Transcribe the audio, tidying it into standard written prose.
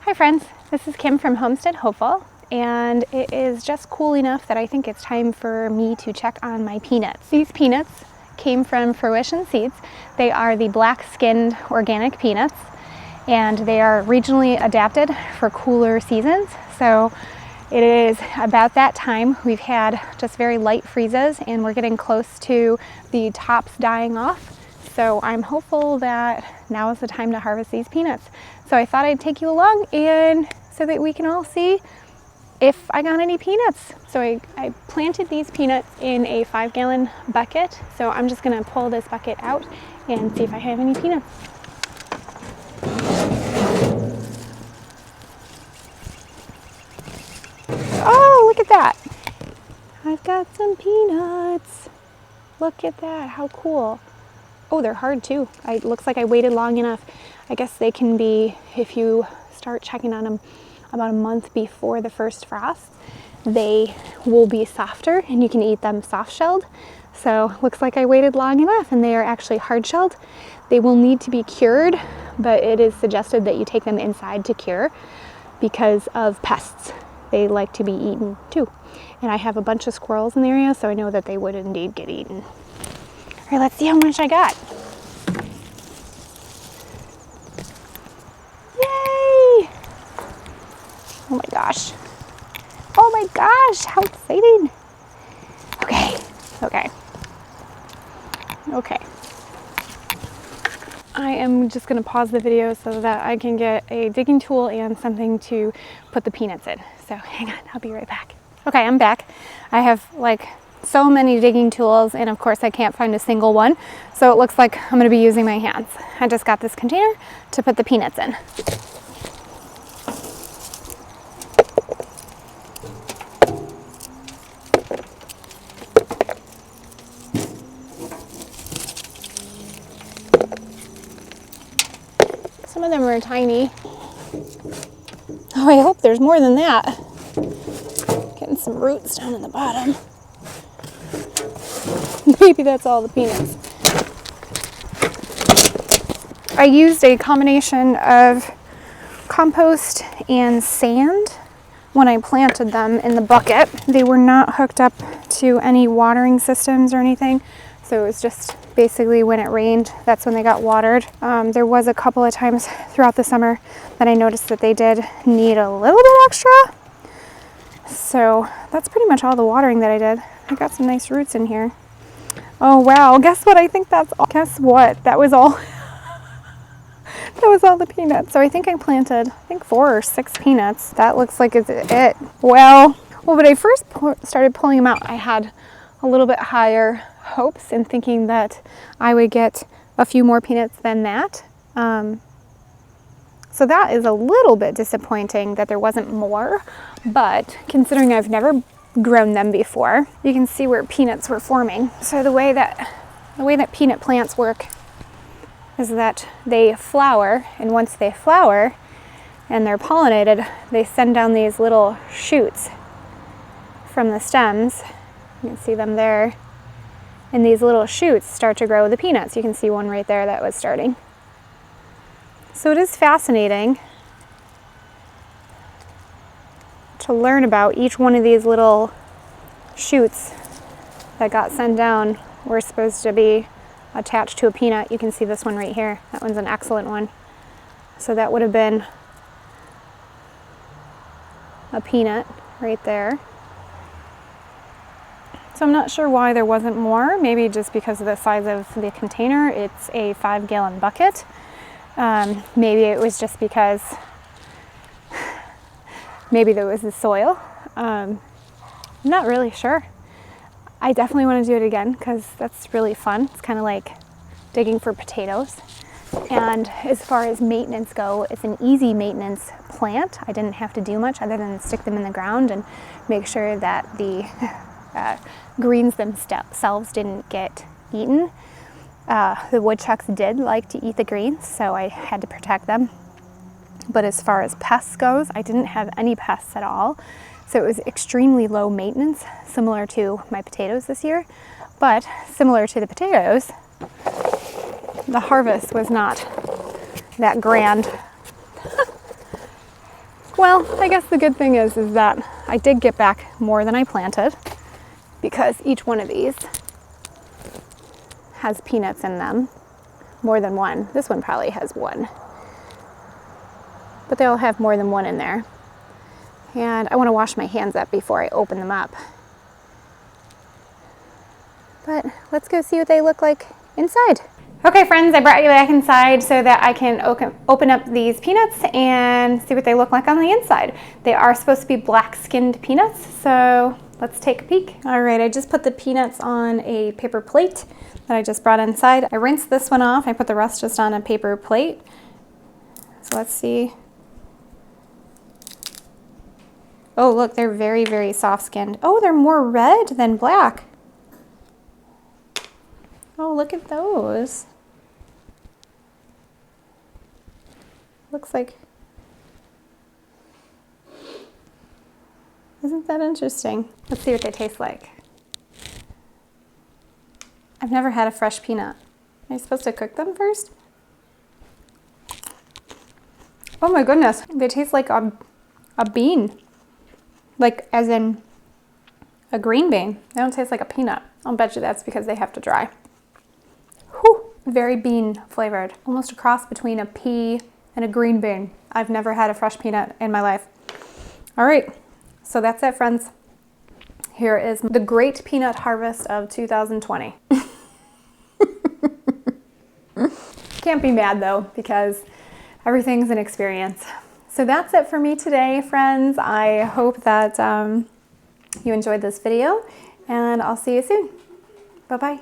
Hi friends, this is Kim from Homestead Hopeful, and it is just cool enough that I think it's time for me to check on my peanuts. These peanuts came from Fruition seeds. They are the black-skinned organic peanuts, and they are regionally adapted for cooler seasons. So it is about that time. We've had just very light freezes and we're getting close to the tops dying off. So I'm hopeful that now is the time to harvest these peanuts. So I thought I'd take you along and so that we can all see if I got any peanuts. So I planted these peanuts in a 5-gallon bucket. So I'm just gonna pull this bucket out and see if I have any peanuts. Oh, look at that. I've got some peanuts. Look at that, how cool. Oh, they're hard too. It looks like I waited long enough. I guess they can be, if you start checking on them about a month before the first frost, they will be softer and you can eat them soft-shelled. So looks like I waited long enough, and they are actually hard-shelled. They will need to be cured, but it is suggested that you take them inside to cure because of pests. They like to be eaten too. And I have a bunch of squirrels in the area, so I know that they would indeed get eaten. All right, let's see how much I got. Yay! Oh my gosh. Oh my gosh, how exciting. Okay. I am just gonna pause the video so that I can get a digging tool and something to put the peanuts in. So hang on, I'll be right back. Okay, I'm back. I have like so many digging tools, and of course I can't find a single one. So it looks like I'm gonna be using my hands. I just got this container to put the peanuts in. Some of them are tiny. Oh, I hope there's more than that. Getting some roots down in the bottom. Maybe that's all the peanuts. I used a combination of compost and sand when I planted them in the bucket. They were not hooked up to any watering systems or anything. So it was just basically when it rained, that's when they got watered. There was a couple of times throughout the summer that I noticed that they did need a little bit extra. So that's pretty much all the watering that I did. I got some nice roots in here. Oh wow, guess what? I think that's all. Guess what? That was all. That was all the peanuts. So I think I planted, 4 or 6 peanuts. That looks like it's it. Well, when I first started pulling them out, I had a little bit higher hopes in thinking that I would get a few more peanuts than that. So that is a little bit disappointing that there wasn't more, but considering I've never grown them before, you can see where peanuts were forming. So the way that peanut plants work is that they flower, and once they flower and they're pollinated, they send down these little shoots from the stems. You can see them there. And these little shoots start to grow the peanuts. You can see one right there that was starting. So it is fascinating to learn about each one of these little shoots that got sent down. Were supposed to be attached to a peanut. You can see this one right here. That one's an excellent one. So that would have been a peanut right there. So I'm not sure why there wasn't more. Maybe just because of the size of the container. It's a 5-gallon bucket. Maybe it was just because maybe there was the soil. I'm not really sure. I definitely want to do it again because that's really fun. It's kind of like digging for potatoes. And as far as maintenance go, it's an easy maintenance plant. I didn't have to do much other than stick them in the ground and make sure that the greens themselves didn't get eaten. The woodchucks did like to eat the greens, so I had to protect them. But as far as pests goes, I didn't have any pests at all. So it was extremely low maintenance, similar to my potatoes this year. But similar to the potatoes, the harvest was not that grand. Well, I guess the good thing is that I did get back more than I planted because each one of these has peanuts in them, more than one. This one probably has one, but they'll have more than one in there. And I want to wash my hands up before I open them up. But let's go see what they look like inside. Okay friends, I brought you back inside so that I can open up these peanuts and see what they look like on the inside. They are supposed to be black-skinned peanuts, so let's take a peek. All right, I just put the peanuts on a paper plate that I just brought inside. I rinsed this one off. I put the rest just on a paper plate. So let's see. Oh, look, they're very, very soft-skinned. Oh, they're more red than black. Oh, look at those. Looks like, isn't that interesting? Let's see what they taste like. I've never had a fresh peanut. Am I supposed to cook them first? Oh my goodness, they taste like a bean. Like as in a green bean. They don't taste like a peanut. I'll bet you that's because they have to dry. Whew, very bean flavored. Almost a cross between a pea and a green bean. I've never had a fresh peanut in my life. All right, so that's it, friends. Here is the great peanut harvest of 2020. Can't be mad though, because everything's an experience. So that's it for me today, friends. I hope that you enjoyed this video, and I'll see you soon. Bye-bye.